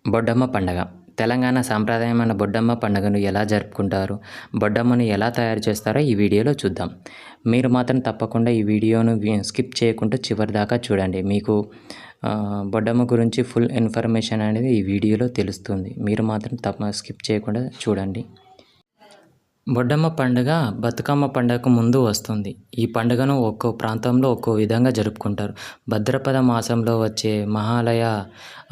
బొడ్డమ్మ పండగ తెలంగాణ సాంప్రదాయమైన బొడ్డమ్మ పండుగను ఎలా జరుపుకుంటారు, బొడ్డమ్మను ఎలా తయారు చేస్తారో ఈ వీడియోలో చూద్దాం. మీరు మాత్రం తప్పకుండా ఈ వీడియోను స్కిప్ చేయకుండా చివరి దాకా చూడండి. మీకు బొడ్డమ్మ గురించి ఫుల్ ఇన్ఫర్మేషన్ అనేది ఈ వీడియోలో తెలుస్తుంది. మీరు మాత్రం స్కిప్ చేయకుండా చూడండి. బొడ్డమ్మ పండుగ బతుకమ్మ పండుగకు ముందు వస్తుంది. ఈ పండుగను ఒక్కో ప్రాంతంలో ఒక్కో విధంగా జరుపుకుంటారు. భాద్రపద మాసంలో వచ్చే మహాలయ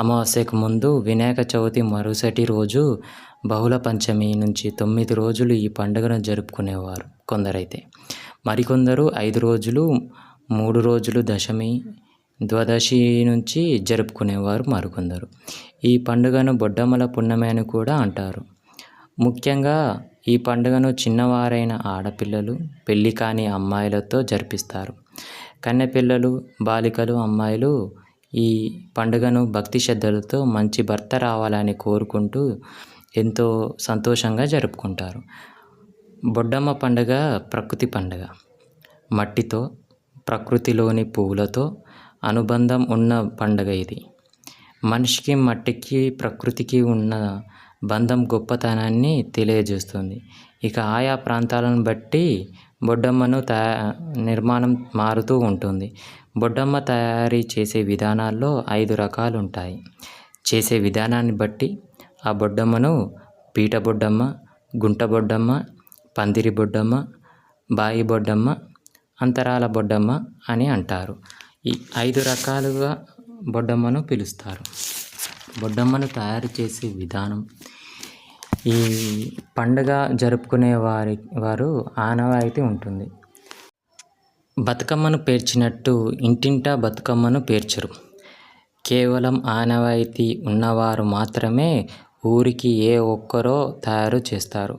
అమావాస్యకు ముందు వినాయక చవితి మరుసటి రోజు బహుళ పంచమి నుంచి 9 రోజులు ఈ పండుగను జరుపుకునేవారు కొందరైతే. మరికొందరు 5 రోజులు, 3 రోజులు దశమి, ద్వాదశి నుంచి జరుపుకునేవారు మరికొందరు. ఈ పండుగను బొడ్డమ్మల పున్నమి అని కూడా అంటారు. ముఖ్యంగా ఈ పండుగను చిన్నవారైన ఆడపిల్లలు, పెళ్లి కాని అమ్మాయిలతో జరిపిస్తారు. కన్నెపిల్లలు, బాలికలు, అమ్మాయిలు ఈ పండుగను భక్తి శ్రద్ధలతో మంచి భర్త రావాలని కోరుకుంటూ ఎంతో సంతోషంగా జరుపుకుంటారు. బొడ్డమ్మ పండుగ ప్రకృతి పండుగ. మట్టితో, ప్రకృతిలోని పువ్వులతో అనుబంధం ఉన్న పండుగ ఇది. మనిషికి, మట్టికి, ప్రకృతికి ఉన్న బంధం గొప్పతనాన్ని తెలియజేస్తుంది. ఇక ఆయా ప్రాంతాలను బట్టి బొడ్డమ్మను నిర్మాణం మారుతూ ఉంటుంది. బొడ్డమ్మ తయారీ చేసే విధానాల్లో 5 రకాలు ఉంటాయి. చేసే విధానాన్ని బట్టి ఆ బొడ్డమ్మను పీట బొడ్డమ్మ, గుంట బొడ్డమ్మ, పందిరి బొడ్డమ్మ, బాయి బొడ్డమ్మ, అంతరాల బొడ్డమ్మ అని అంటారు. ఈ 5 రకాలుగా బొడ్డమ్మను పిలుస్తారు. బొడ్డమ్మను తయారు చేసే విధానం. ఈ పండుగ జరుపుకునే వారు ఆనవాయితీ ఉంటుంది. బతుకమ్మను పేర్చినట్టు ఇంటింటా బతుకమ్మను పేర్చరు. కేవలం ఆనవాయితీ ఉన్నవారు మాత్రమే ఊరికి ఏ ఒక్కరో తయారు చేస్తారు.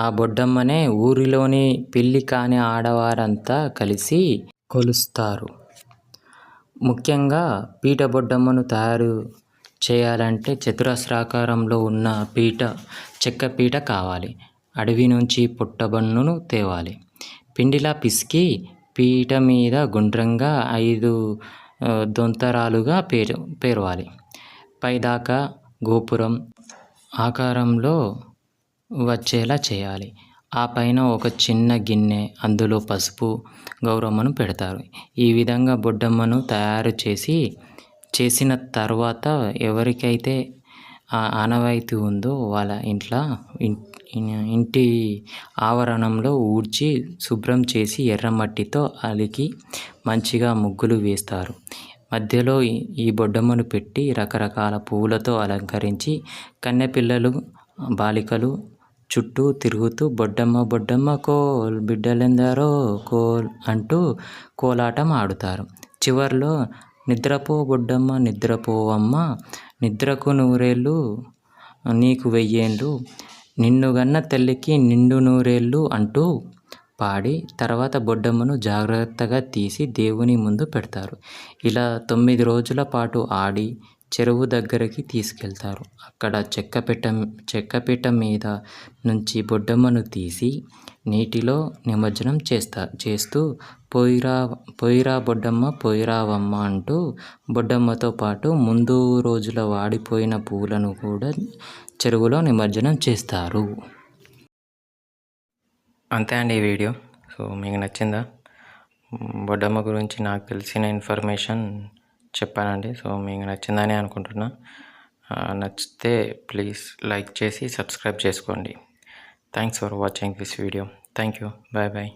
ఆ బొడ్డమ్మనే ఊరిలోని పెళ్లి కాని ఆడవారంతా కలిసి కొలుస్తారు. ముఖ్యంగా పీట బొడ్డమ్మను తయారు చేయాలంటే చతురస్రాకారంలో ఉన్న చెక్క పీట కావాలి. అడవి నుంచి పుట్టబన్నును తేవాలి. పిండిలా పిసికి పీట మీద గుండ్రంగా 5 దొంతరాలుగా పేరవాలి. పైదాకా గోపురం ఆకారంలో వచ్చేలా చేయాలి. ఆ పైన ఒక చిన్న గిన్నె, అందులో పసుపు, గౌరమ్మను పెడతారు. ఈ విధంగా బొడ్డమ్మను తయారు చేసిన తర్వాత ఎవరికైతే ఆనవాయితీ ఉందో వాళ్ళ ఇంటి ఆవరణంలో ఊడ్చి శుభ్రం చేసి ఎర్రమట్టితో అలికి మంచిగా ముగ్గులు వేస్తారు. మధ్యలో ఈ బొడ్డమ్మను పెట్టి రకరకాల పువ్వులతో అలంకరించి కన్నెపిల్లలు, బాలికలు చుట్టూ తిరుగుతూ బొడ్డమ్మ బొడ్డమ్మ కోల్ బిడ్డలెందరో కోల్ అంటూ కోలాటం ఆడుతారు. చివర్లో నిద్రపో బొడ్డమ్మ నిద్రపోవమ్మ, నిద్రకు 100 నీకు 1000, నిన్నుగన్న తల్లికి నిండు 100 అంటూ పాడి తర్వాత బొడ్డమ్మను జాగ్రత్తగా తీసి దేవుని ముందు పెడతారు. ఇలా 9 రోజుల పాటు ఆడి చెరువు దగ్గరికి తీసుకెళ్తారు. అక్కడ చెక్కపీట మీద నుంచి బొడ్డమ్మను తీసి నీటిలో నిమజ్జనం చేస్తూ పోయిరా బొడ్డమ్మ పోయిరావమ్మ అంటూ బొడ్డమ్మతో పాటు ముందు రోజుల వాడిపోయిన పువ్వులను కూడా చెరువులో నిమజ్జనం చేస్తారు. అంతే అండి ఈ వీడియో. సో మీకు నచ్చిందా? బొడ్డమ్మ గురించి నాకు తెలిసిన ఇన్ఫర్మేషన్ చెప్పానండి. సో మీకు నచ్చిందని అనుకుంటున్నా. నచ్చితే ప్లీజ్ లైక్ చేసి సబ్స్క్రైబ్ చేసుకోండి. Thanks for watching this video. Thank you. Bye bye.